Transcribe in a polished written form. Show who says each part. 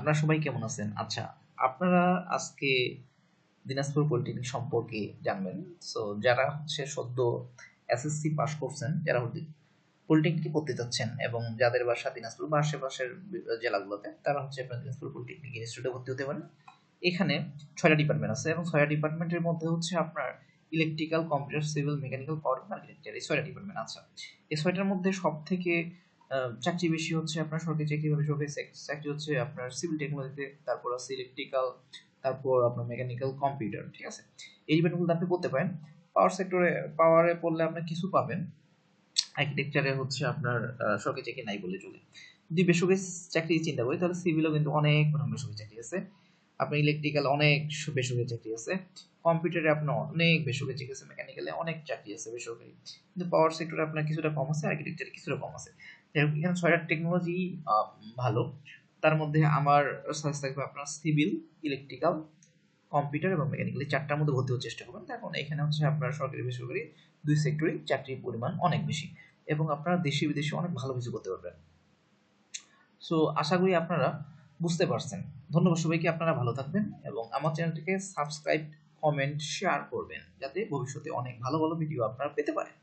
Speaker 1: আপনারা সবাই কেমন আছেন? আচ্ছা, আপনারা আজকে দিনাজপুর পলিটেকনিক সম্পর্কে জানবেন। সো যারা হচ্ছে সদ্য এসএসসি পাস করছেন, যারা পলিটেকনিকে পড়তে যাচ্ছেন এবং যাদের বাসা দিনাজপুর বা আশেপাশের জেলাগুলোতে, তারা হচ্ছে আপনার দিনাজপুর পলিটেকনিক ইনস্টিটিউটে ভর্তি হতে পারেন। এখানে 6টা ডিপার্টমেন্ট আছে এবং 6টা ডিপার্টমেন্টের মধ্যে হচ্ছে আপনার ইলেকট্রিক্যাল, কম্পিউটার, সিভিল, মেকানিক্যাল, পাওয়ার এবং আর্কিটেকচার, এই 6টা ডিপার্টমেন্ট আছে। এই 6টার মধ্যে সবথেকে চাকরি বেশি হচ্ছে আপনার সরকারি চাকরি হবে, সরকারি চাকরি হচ্ছে আপনার সিভিল টেকনোলজিতে, তারপর আছে ইলেকট্রিক্যাল, তারপর আপনার মেকানিক্যাল, কম্পিউটার, ঠিক আছে? এই ডিপার্টমেন্টগুলো আপনি পড়তে পারেন। পাওয়ার সেক্টরে, পাওয়ারে পড়লে আপনি কিছু পাবেন, আর্কিটেকচারে হচ্ছে আপনার সরকারি চাকরি নাই বলে চলে। যদি বেসরকারি চাকরি চিন্তা করি তাহলে সিভিলও কিন্তু অনেক বেসরকারি চাকরি আছে, আপনার ইলেকট্রিক্যাল অনেক বেসরকারি চাকরি আছে, কম্পিউটারে আপনার অনেক বেসরকারি চাকরি আছে, মেকানিক্যালে অনেক চাকরি আছে বেসরকারি, কিন্তু পাওয়ার সেক্টরে আপনার কিছুটা কম আছে, আর্কিটেকচারে কিছুটা কম আছে। এখানে 6টা টেকনোলজি ভালো। তার মধ্যে আমার সাজেস্ট থাকবে আপনার সিভিল, ইলেকট্রিক্যাল, কম্পিউটার এবং মেকানিক্যাল, এই 4টার মধ্যে ভর্তি হওয়ার চেষ্টা করবেন। কারণ এখানে হচ্ছে আপনার সরকারি বেসরকারি দুই সেক্টরেই চাকরির পরিমাণ অনেক বেশি এবং আপনারা দেশে বিদেশে অনেক ভালো কিছু করতে পারবেন। সো আশা করি আপনারা বুঝতে পারছেন। ধন্যবাদ সবাইকে, আপনারা ভালো থাকবেন এবং আমার চ্যানেলটিকে সাবস্ক্রাইব, কমেন্ট, শেয়ার করবেন যাতে ভবিষ্যতে অনেক ভালো ভালো ভিডিও আপনারা পেতে পারেন।